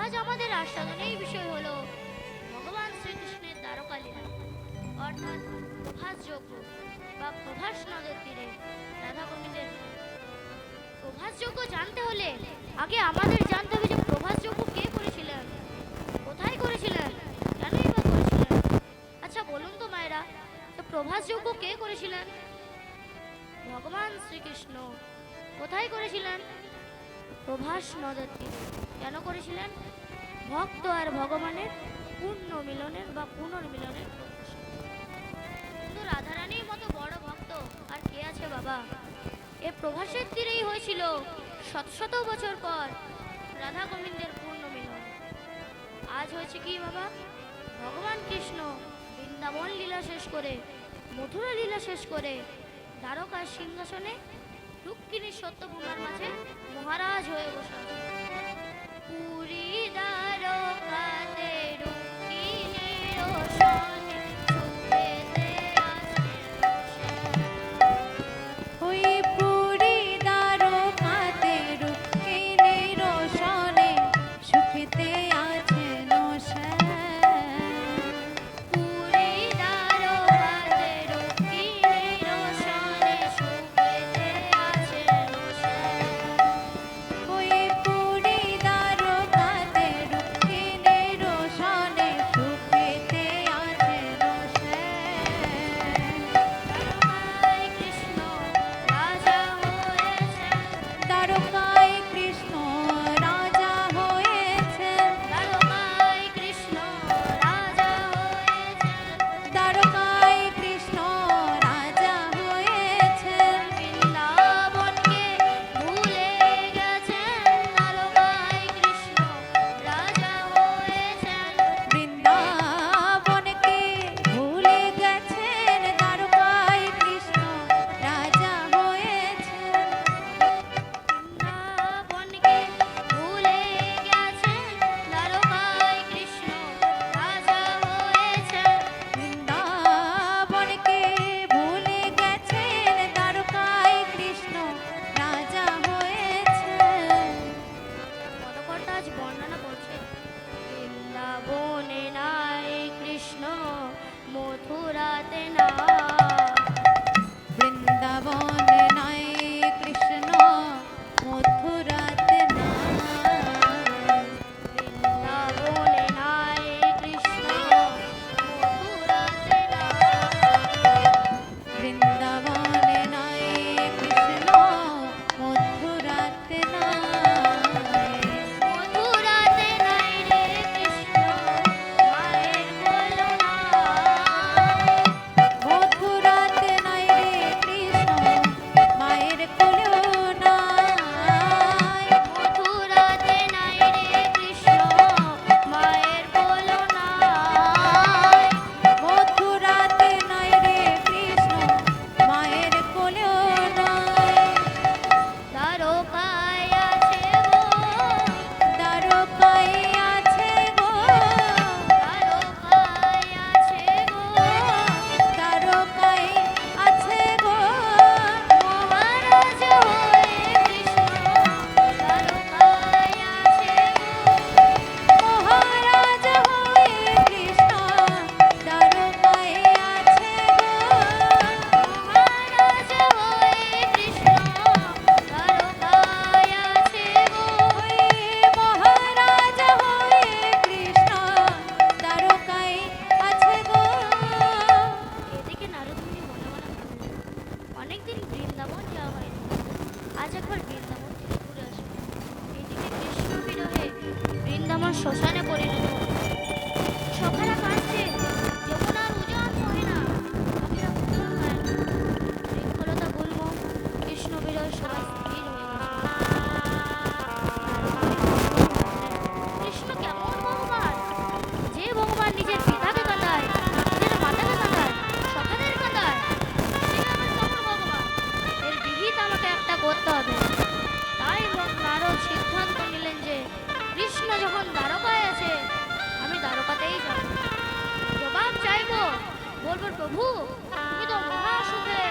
আজ আমাদের আস্বাদনের বিষয় হলো ভগবান শ্রীকৃষ্ণের দ্বারকা লীলা, অর্থাৎ প্রভাস যজ্ঞ বা প্রভাস নদের তীরে রাধা গোবিন্দের। প্রভাস যজ্ঞ জানতে হলে আগে আমাদের জানতে হবে যে প্রভাস যজ্ঞ কে করেছিলেন, কোথায় করেছিলেন, কেনই বা করেছিলেন। আচ্ছা বলুন তো মায়েরা, তো প্রভাস যজ্ঞ কে করেছিলেন? ভগবান শ্রীকৃষ্ণ। কোথায় করেছিলেন? প্রভাস নদের তীরে। কেন করেছিলেন? ভক্ত আর ভগবানের পূর্ণ মিলনের বা পুনর্মিলনের প্রত্যাশা। কিন্তু রাধারানীর মতো বড় ভক্ত আর কে আছে বাবা? এ প্রভাসের তীরেই হয়েছিল শত শত বছর পর রাধা গোবিন্দের পূর্ণ মিলন। আজ হয়েছে কি বাবা? ভগবান কৃষ্ণ বৃন্দাবন লীলা শেষ করে, মথুরা লীলা শেষ করে দ্বারকার সিংহাসনে রুক্মিণীর সত্যভামার মাঝে মহারাজ হয়ে বসে আছে। পুরী দ্বারকাতে রুক্মিণীর সনে সুখেতে আছে ওই পুরী দ্বারকাতে রুক্মিণীর সনে সুখেতে আছেন পুরী দ্বারকাতে রুক্মিণীর সনে সুখেতে আছেন ওই শ্মশানে পরিণত হলো। সখারা কাঁদছে, যমুনার উজান বহে না, পাখিরা কুকুর খায় না। বৃক্ষলতা গুল্ম, কৃষ্ণ বিরহ সবাই স্থির হয়ে গেছে। কৃষ্ণ কেমন ভগবান, যে ভগবান নিজের পিতাকে কাঁদায়, নিজের মাতাকে কাঁদায়, সখাদের কাঁদায়, সে আবার কেমন ভগবান? এর বিহিত আমাকে একটা করতে হবে। তাই নারদ সিদ্ধান্ত নিলেন যে কৃষ্ণ যখন দ্বারকায় আছে, আমি দ্বারকাতেই যাব। জবাব চাইবো, বলবো প্রভু তুমি তো মহা সুখে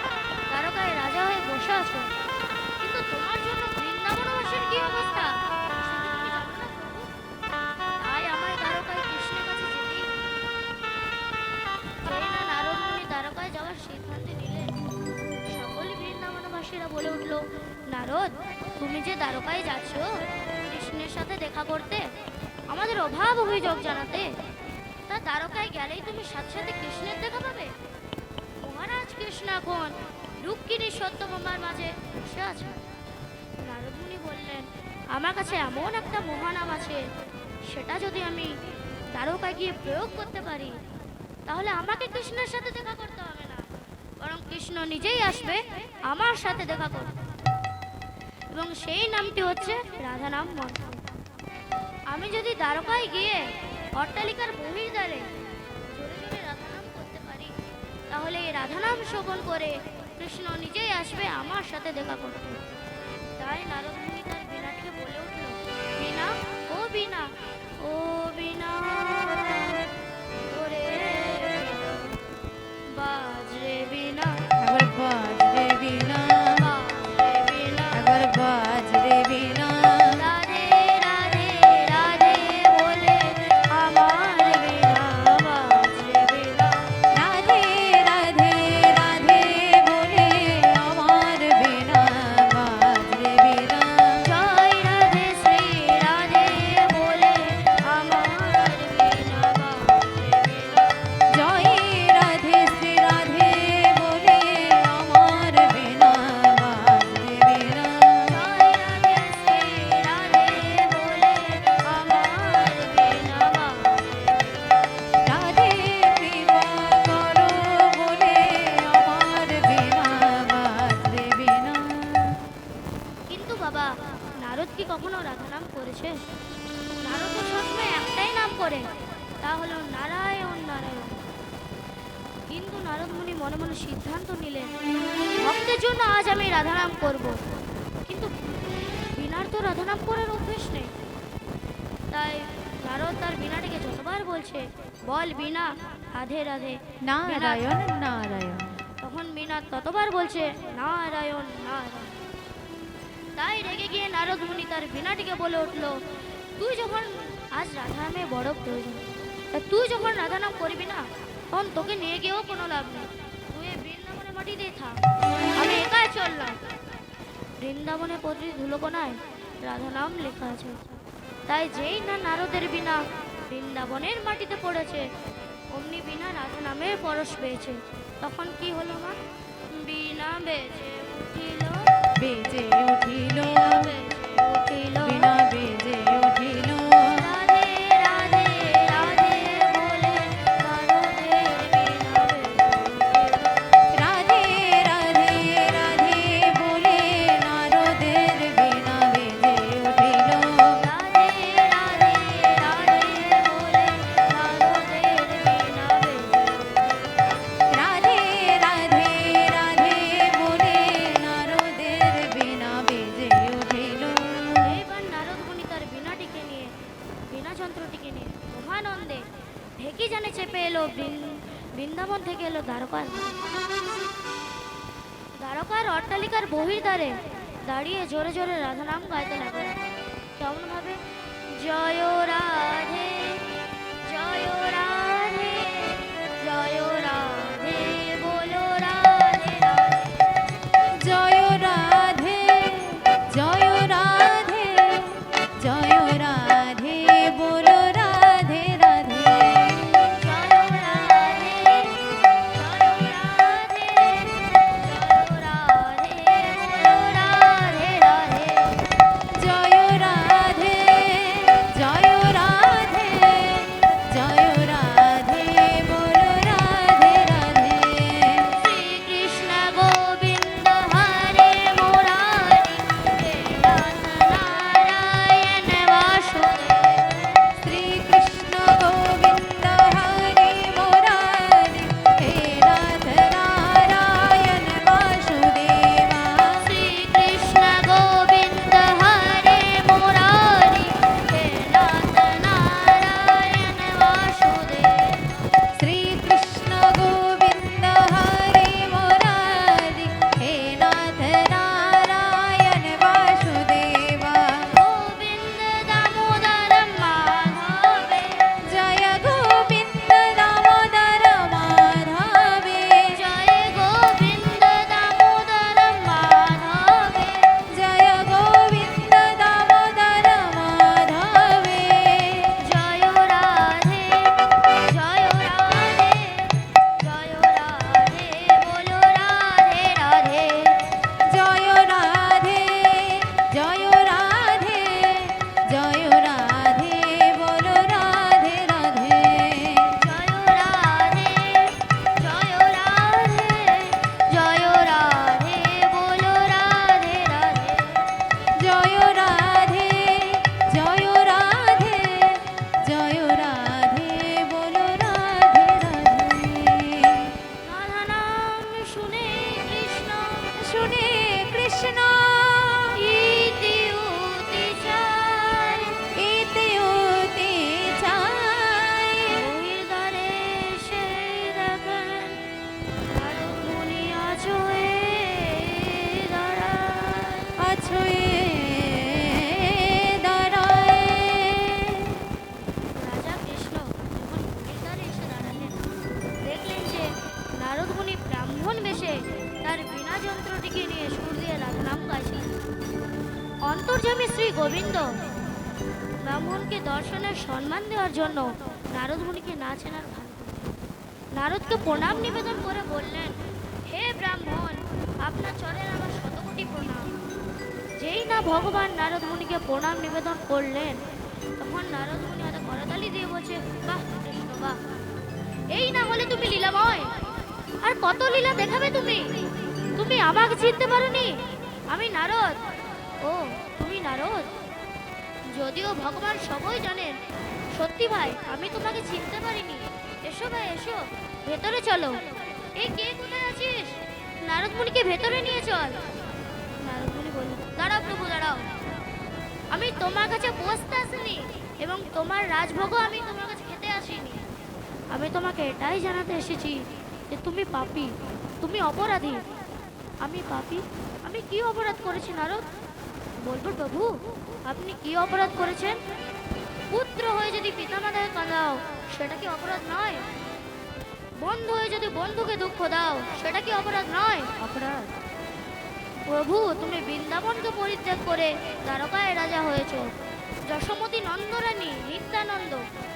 দ্বারকায় রাজা হয়ে বসে আছো, কিন্তু তোমার জন্য বৃন্দাবনবাসীর কি অবস্থা সেটা তুমি জানো না প্রভু? তাই আমায় দ্বারকায় কৃষ্ণের কাছে যেতেই হবে। যেই না নারদ মুনি দ্বারকায় যাওয়ার সিদ্ধান্ত নিলেন, সকল বৃন্দাবনবাসীরা বলে উঠল, নারদ তুমি যে দ্বারকায় যাচ্ছ কৃষ্ণের সাথে দেখা করতে, আমাদের অভাব অভিযোগ জানাতে, তা দ্বারকায় গেলেই তুমি সাথে সাথে কৃষ্ণের দেখা পাবে? মহারাজ কৃষ্ণ এখন রুক্মিণী সত্যভামার মাঝে বসে আছে। নারদ মুনি বললেন, আমার কাছে এমন একটা মহানাম আছে, সেটা যদি আমি দ্বারকায় গিয়ে প্রয়োগ করতে পারি, তাহলে আমাকে কৃষ্ণের সাথে দেখা করতে হবে না, বরং কৃষ্ণ নিজেই আসবে আমার সাথে দেখা করতে। এবং সেই নামটি হচ্ছে রাধা নাম মন্ত্র। আমি যদি দ্বারকায় গিয়ে অট্টালিকার বহির্দ্বারে জোরে জোরে রাধা নাম করতে পারি, তাহলে এই রাধা নাম শ্রবণ করে কৃষ্ণ নিজেই আসবে আমার সাথে দেখা করতে। তাই নারদ মুনি তার বীণাটিকে বলে উঠল, বীণা ও বীণা, ও বীণা ওরে বাজরে বীণা, একবার বাজ রে বীণা, বাজরে বীণা, একবার বাজ রে বীণা, রাধে রাধে রাধে বলে আমার বীণা বাজরে বীণা। রাধে রাধে রাধে বলে আমার বীণা বাজ রে বীণা। জয় রাধে শ্রী রাধে বলে আমার বীণা বাজরে বীণা। জয় রাধে শ্রী রাধে বলে আমার বীণা বাজ রে বীণা। জয় রাধে শ্রী রাধে বলে আমার বীণা বাজরে বীণা। রাধে কৃপা করো বলে আমার বীণা বাজ রে বীণা। কিন্তু বাবা, নারদ কি কখনো রাধা নাম করেছে? নারদ তো সবসময় একটাই নাম করে, তা হলো নারায়ণ নারায়ণ। কিন্তু নারদ মুনি মনে মনে সিদ্ধান্ত নিলেন, ভক্তের জন্য আজ আমি রাধা নাম করব। কিন্তু বীণার তো রাধা নাম করার অভ্যেস নেই। তাই নারদ তার বীণাটিকে যতবার বলছে, বল বীণা রাধে রাধে, নারায়ণ নারায়ণ। তখন বীণা ততবার বলছে নারায়ণ নারায়ণ। তাই রেগে গিয়ে নারদ মুনি তার বীণাটিকে বলে উঠল, তুই যখন আজ রাধা নামে বড় প্রয়োজন, তা তুই যখন রাধা নাম করবি না, তখন তোকে নিয়ে গিয়েও কোনো লাভ নেই। তুই এই বৃন্দাবনের মাটিতেই থাক, আমি একাই চললাম। বৃন্দাবনে প্রতি ধুলোকোনায় রাধা নাম লেখা আছে। তাই যেই না নারদের বীণা বৃন্দাবনের মাটিতে পড়েছে, অমনি বীণা রাধা নামের পরশ পেয়েছে। তখন কি হলো মা? বীণা বেজে উঠিল, বেজে উঠিল, বেজে উঠিল, বীণা বেজে উঠিল। রাধে রাধে রাধে বলে নারদের বীণা বেজে উঠিল। রাধে রাধে রাধে বলে নারদের বীণা বেজে উঠিল। রাধে রাধে রাধে বলে নারদের বীণা বেজে উঠিল। রাধে রাধে রাধে বলে নারদের বীণা বেজে উঠিল। এইবার নারদ মুনি তার বীণাটিকে নিয়ে, বীণা যন্ত্রটিকে নিয়ে মহানন্দে ঢেকি জানে চেপে এলো বৃন্দাবন থেকে এলো দ্বারকার মাঠে। দ্বারকার অট্টালিকার বহির্দ্বারে দাঁড়িয়ে জোরে জোরে রাধা নাম গাইতে লাগলো। কেমন ভাবে? জয় রাধে, জয় রাধে, জয় রাধে বলো রাধে রাধে। জয় রাধে, জয় রাধে, জয় রাধে বলো রাধে রাধে। জয় রাধে, জয় রাধে, জয় রাধে বলো রাধে রাধে। জয় রাধে, জয় রাধে, তুই গোবিন্দ। ব্রাহ্মণকে দর্শনের সম্মান দেওয়ার জন্য নারদ মুনিকে না চেনার ভান করলেন। নারদকে প্রণাম নিবেদন করে বললেন, হে ব্রাহ্মণ, আপনার চরণে আমার শতকোটি প্রণাম। যেই না ভগবান নারদ মুনিকে প্রণাম নিবেদন করলেন, তখন নারদ মুনি হাতে করতালি দিয়ে বলছে, বাহ কৃষ্ণ বাহ, এই না হলে তুমি লীলাময়, আর কত লীলা দেখাবে তুমি? তুমি আমাকে চিনতে পারোনি? আমি নারদ। ও তুমি নারদ? যদিও ভগবান সবই জানেন, সত্যি ভাই আমি তোমাকে চিনতে পারিনি। এসো ভাই এসো, ভেতরে চলো। এই কে, কোথায় আছিস? নারদ মুনিকে ভেতরে নিয়ে চল। নারদ মুনি বললেন, দাঁড়াও প্রভু দাঁড়াও, আমি তোমার কাছে বসতে আসিনি এবং তোমার রাজভোগও আমি তোমার কাছে খেতে আসিনি। আমি তোমাকে এটাই জানাতে এসেছি যে তুমি পাপী, তুমি অপরাধী। আমি পাপী? আমি কি অপরাধ করেছি নারদ? বলবো প্রভু, আপনি কি অপরাধ করেছেন? পুত্র হয়ে যদি পিতামাতাকে কাঁদাও, সেটা কি অপরাধ নয়? বন্ধু হয়ে যদি বন্ধুকে দুঃখ দাও, সেটা কি অপরাধ নয়? অপরাধ। প্রভু, তুমি বৃন্দাবনকে পরিত্যাগ করে দ্বারকায় রাজা হয়েছ। যশোমতী নন্দরানী, নিত্যানন্দ,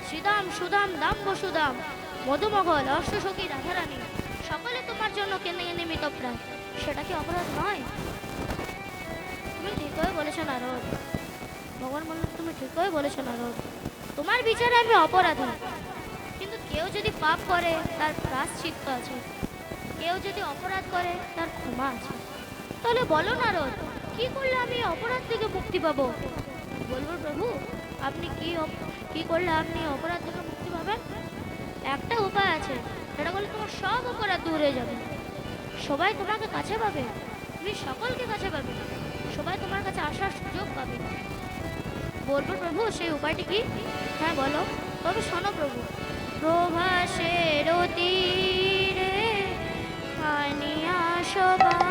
শ্রীদাম, সুদাম, দাম, বসুদাম, মধুমগল, অষ্টসখী, রাধারানী সকলে তোমার জন্য কেঁদে কেঁদে মৃতপ্রায়। সেটা কি অপরাধ নয়? তুমি ঠিকই বলেছো নারদ। ভগবান বললেন, তুমি ঠিকই বলেছো নারদ, তোমার বিচারে আমি অপরাধী। কিন্তু কেউ যদি পাপ করে তার প্রায়শ্চিত্ত আছে, কেউ যদি অপরাধ করে তার ক্ষমা আছে। তাহলে বলো নারদ, কি করলে আমি এই অপরাধ থেকে মুক্তি পাবো? বলবো প্রভু, আপনি কি করলে আপনি এই অপরাধ থেকে মুক্তি পাবেন? একটা উপায় আছে, সেটা করলে তোমার সব অপরাধ দূর হয়ে যাবে। সবাই তোমাকে কাছে পাবে, তুমি সকলকে কাছে পাবে, সবাই তোমার কাছে আসার সুযোগ পাবে। বলবো প্রভু, সেই উপায়টি কি? হ্যাঁ বলো, তবে শোনো প্রভু। প্রভাসের তীরে আনিয়া সবাই